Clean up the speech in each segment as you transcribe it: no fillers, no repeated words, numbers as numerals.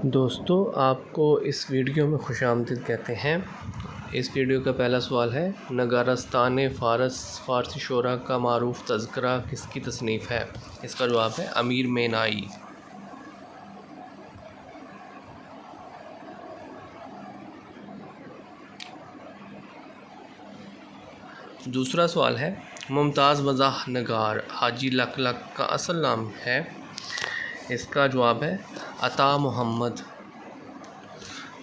दोस्तों, आपको इस वीडियो में खुशामदीद कहते हैं। इस वीडियो का पहला सवाल है, नगारस्तान फ़ारसी शोरा का मारूफ तज़किरा किसकी तसनीफ़ है? इसका जवाब है अमीर मेनाई। दूसरा सवाल है, मुमताज़ मज़ाह नगार हाजी लक का असल नाम है? इसका जवाब है अता मोहम्मद।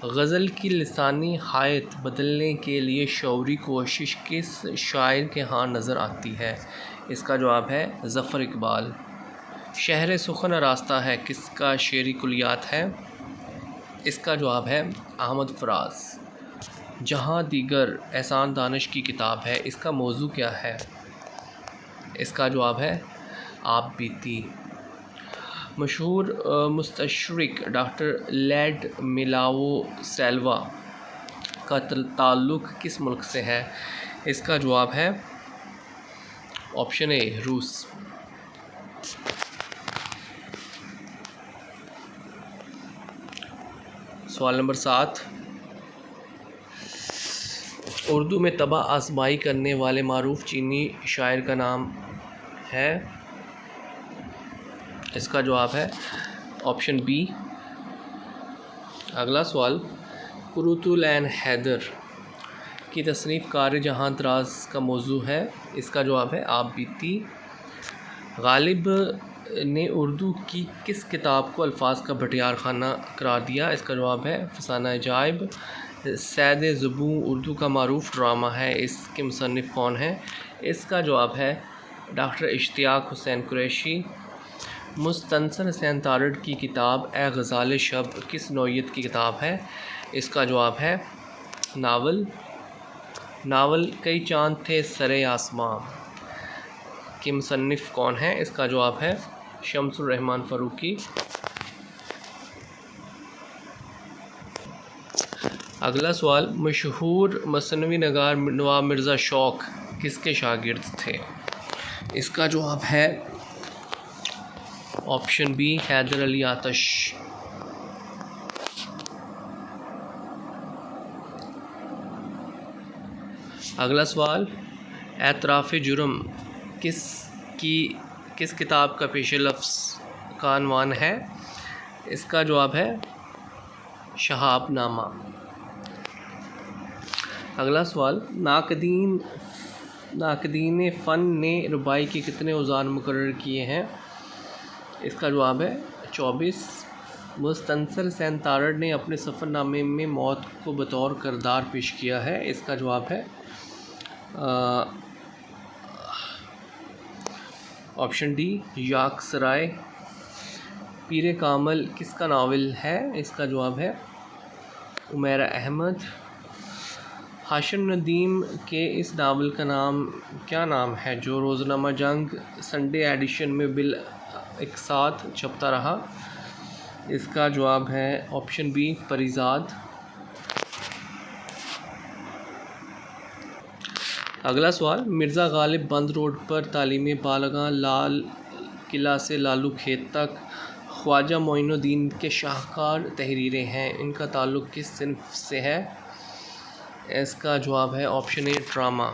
गज़ल की लिसानी हायत बदलने के लिए शौरी कोशिश किस शायर के यहाँ नज़र आती है? इसका जवाब है ज़फ़र इकबाल। शहर सुखन रास्ता है किसका शेरी कुलियात है? इसका जवाब है अहमद फ़राज। जहाँ दीगर एहसान दानिश की किताब है, इसका मौजू क्या है? इसका जवाब है आप बीती। मशहूर मुस्तशरिक डॉक्टर लैड मिलाओ सेल्वा का ताल्लुक़ किस मुल्क से है? इसका जवाब है ऑप्शन ए रूस। सवाल नंबर 7, उर्दू में तबा आज़माई करने वाले मारूफ चीनी शायर का नाम है? इसका जवाब है ऑप्शन बी। अगला सवाल, कुरुतुल एन हैदर की तसनीफ़ कार जहाँ दराज का मौजू है? इसका जवाब है आप बीती। गालिब ने उर्दू की किस किताब को अल्फाज का भटियार खाना करार दिया? इसका जवाब है फसाना अजाइब। सैद ज़ुबूं उर्दू का मारूफ ड्रामा है, इसके मुसन्निफ़ कौन हैं? इसका जवाब है डॉक्टर इश्तियाक हुसैन कुरैशी। मुस्तनसर हुसैन तारड़ की किताब ए ग़ज़ाल शब किस नौइयत की किताब है? इसका जवाब है नावल कई चाँद थे सरे आसमां के मुसन्निफ़ कौन हैं? इसका जवाब है शम्सुर रहमान फ़ारूकी। अगला सवाल, मशहूर मसनवी नगार नवाब मिर्ज़ा शौक़ किसके शागिर्द थे? इसका जवाब है ऑप्शन बी हैदर अली आतश। अगला सवाल, एतराफ़ जुर्म किस किताब का पेश लफ्ज़ का अनवान है? इसका जवाब है शहाबनामा। अगला सवाल, नाकदीन फ़न ने रुबाई के कितने औज़ार मुकर्रर किए हैं? इसका जवाब है 24। मुस्तनसर हुसैन तारड़ ने अपने सफ़रनामे में मौत को बतौर किरदार पेश किया है? इसका जवाब है ऑप्शन डी याक सराय। पीर कामल किसका नावल है? इसका जवाब है उमैरा अहमद। हाशिम नदीम के इस नावल का क्या नाम है जो रोज़नामा जंग संडे एडिशन में बिल एक साथ छपता रहा? इसका जवाब है ऑप्शन बी परिजाद। अगला सवाल, मिर्ज़ा गालिब बंद रोड पर तालीम बालगा लाल किला से लालू खेत तक ख्वाजा मोइनुद्दीन के शाहकार तहरीरें हैं, इनका ताल्लुक़ किस सिन्फ से है? इसका जवाब है ऑप्शन ए ड्रामा।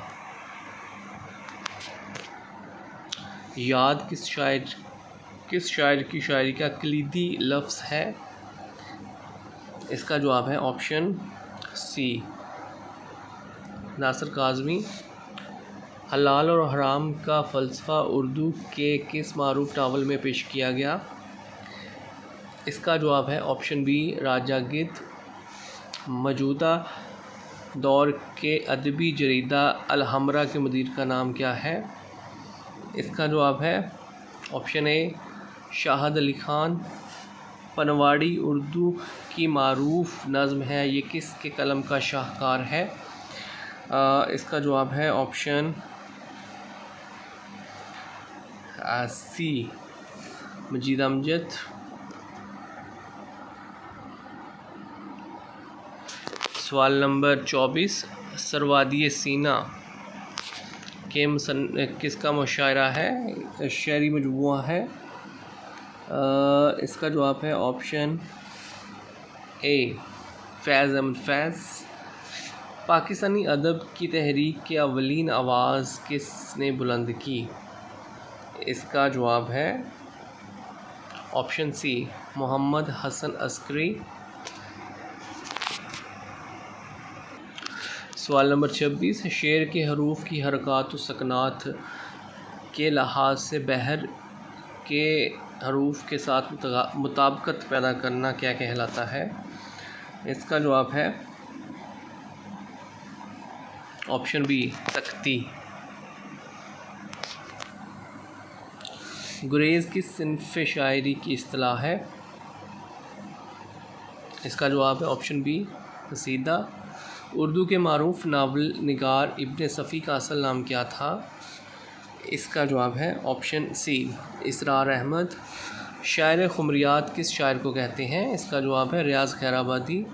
याद किस शायर की शायरी का कलीदी लफ्ज़ है? इसका जवाब है ऑप्शन सी नासिर काज़मी। हलाल और हराम का फ़लसफ़ा उर्दू के किस मारूफ नावल में पेश किया गया? इसका जवाब है ऑप्शन बी राजा गिद्ध। मौजूदा दौर के अदबी जरीदा अल-हमरा के मुदीर का नाम क्या है? इसका जवाब है ऑप्शन ए शाहद अली ख़ान। पनवाड़ी उर्दू की मारूफ नज़्म है, ये किसके कलम का शाहकार है? इसका जवाब है ऑप्शन सी मजीद अमजद। सवाल नंबर 24, सरवादी सीना के किसका मुशायरा है? शेरी मजमुआ है। इसका जवाब है ऑप्शन ए फैज़ अहमद फैज़। पाकिस्तानी अदब की तहरीक की अवलीन आवाज़ किसने बुलंद की? इसका जवाब है ऑप्शन सी मोहम्मद हसन अस्करी। सवाल नंबर 26, शेर के हरूफ की हरकत व सकनात के लिहाज से बहर के हरूफ के साथ मुताबिकत पैदा करना क्या कहलाता है? इसका जवाब है ऑप्शन बी तख्ती। गुरेज़ किस सिन्फ़ शायरी की इस्तिलाह है? इसका जवाब है ऑप्शन बी कसीदा। उर्दू के मारूफ़ नावल निगार इब्न सफ़ी का असल नाम क्या था? इसका जवाब है ऑप्शन सी इसरार अहमद। शायर खुमरियात किस शायर को कहते हैं? इसका जवाब है रियाज़ खैराबादी।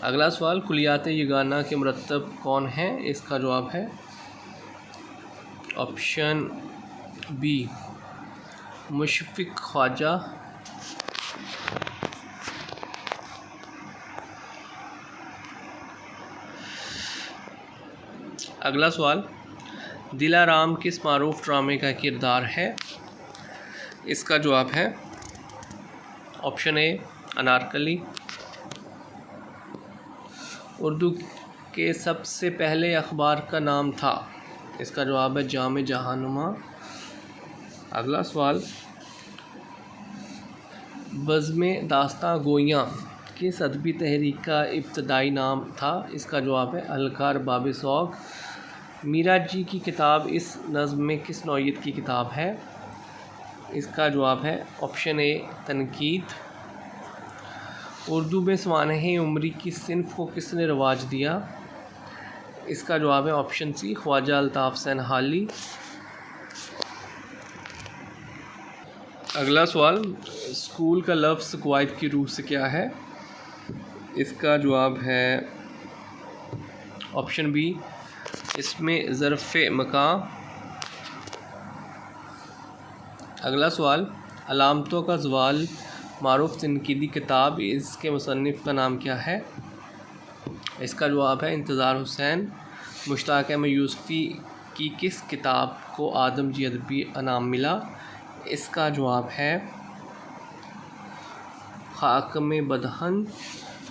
अगला सवाल, कुलियात यगाना के मुरत्तब कौन हैं? इसका जवाब है ऑप्शन बी मुशफ़िक़ ख्वाजा। अगला सवाल, दिलाराम किस मारूफ ड्रामे का किरदार है? इसका जवाब है ऑप्शन ए अनारकली। उर्दू के सबसे पहले अखबार का नाम था? इसका जवाब है जामे जहानुमा। अगला सवाल, बज़्म दास्तां गोइयाँ किस अदबी तहरीक का इब्तदाई नाम था? इसका जवाब है अलकार बाब सौग। मीरा जी की किताब इस नज़्म में किस नौइयत की किताब है? इसका जवाब है ऑप्शन ए तनकीद। उर्दू में सवानह उमरी की सिन्फ़ को किसने रवाज दिया? इसका जवाब है ऑप्शन सी ख्वाजा अल्ताफ़ सनहाली। अगला सवाल, स्कूल का लफ्ज़ क़वाइद की रूह से क्या है? इसका जवाब है ऑप्शन बी इसमें ज़र्फ़ मकाम। अगला सवाल, अलामतों का ज़वाल मारूफ़ तनकीदी किताब, इसके मुसन्निफ़ का नाम क्या है? इसका जवाब है इंतज़ार हुसैन। मुश्ताक़ अहमद यूसुफ़ी की किस किताब को आदमजी अदबी इनाम मिला? इसका जवाब है ख़ाकम बदहन।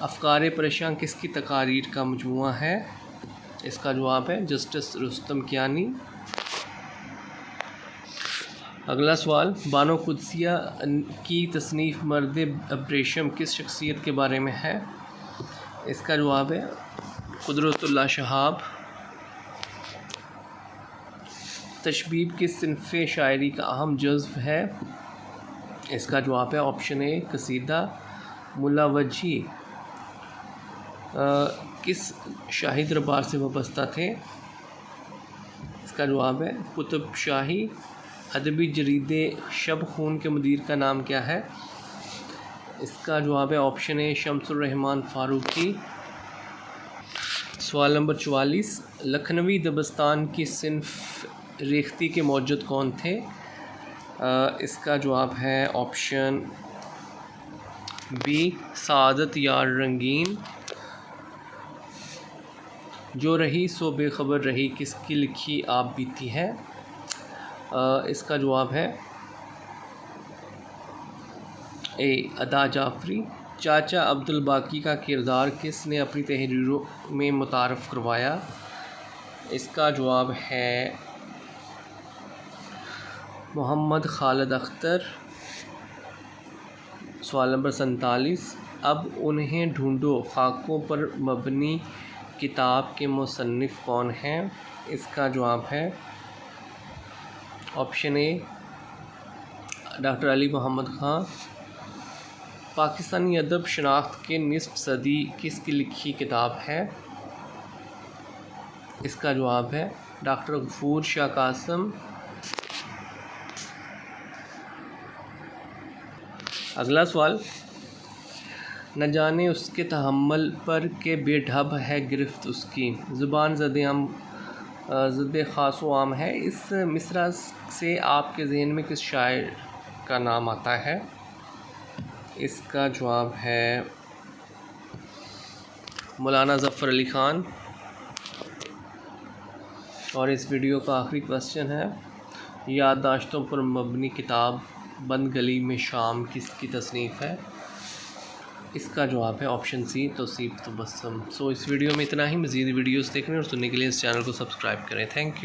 अफ़कार परेशान किसकी तकारीर का मजमूआ है? इसका जवाब है जस्टिस रुस्तम कियानी। अगला सवाल, बानो कुद्सिया की तसनीफ़ मर्द अब्रेशम किस शख्सियत के बारे में है? इसका जवाब है कुदरतुल्लाह शहाब। तशबीब किस सिन्फ़ शायरी का अहम जज़्व है? इसका जवाब है ऑप्शन ए कसीदा। मुल्ला वजी किस शाही दरबार से वाबस्ता थे? इसका जवाब है कुतुब शाही। अदबी जरीदे शब खून के मुदीर का नाम क्या है? इसका जवाब है ऑप्शन ए शम्सुर रहमान फ़ारूकी। सवाल नंबर 44, लखनवी दबस्तान की सिन्फ़ रेख्ती के मौजूद कौन थे? इसका जवाब है ऑप्शन बी सादत यार रंगीन। जो रही सो बेखबर रही किसकी लिखी आप बीती है? इसका जवाब है ए अदा जाफरी। चाचा अब्दुल बाकी का किरदार किसने अपनी तहरीरों में मुतारफ़ करवाया? इसका जवाब है मोहम्मद खालिद अख्तर। सवाल नंबर 47, अब उन्हें ढूंढो खाकों पर मबनी किताब के मुसन्निफ़ कौन हैं? इसका जवाब है option A doctor Ali Mohammad Khan. Pakistani अदब शनाख्त के निस्फ़ सदी किसकी लिखी किताब है? इसका जवाब है डॉक्टर गफूर शाह कासम। अगला सवाल, न जाने उसके तहम्मुल पर के बेढब है गिरफ्त उसकी, ज़ुबान ज़द ख़ास व आम है। इस मिसरा से आपके ज़हन में किस शायर का नाम आता है? इसका जवाब है मौलाना ज़फ़र अली ख़ान। और इस वीडियो का आखिरी क्वेश्चन है, याददाश्तों पर मबनी किताब बंद गली में शाम किसकी तसनीफ़ है? इसका जवाब है ऑप्शन सी, तौसीफ़ तबस्सुम। सो इस वीडियो में इतना ही। मज़ीद वीडियोस देखने और सुनने के लिए इस चैनल को सब्सक्राइब करें। Thank you.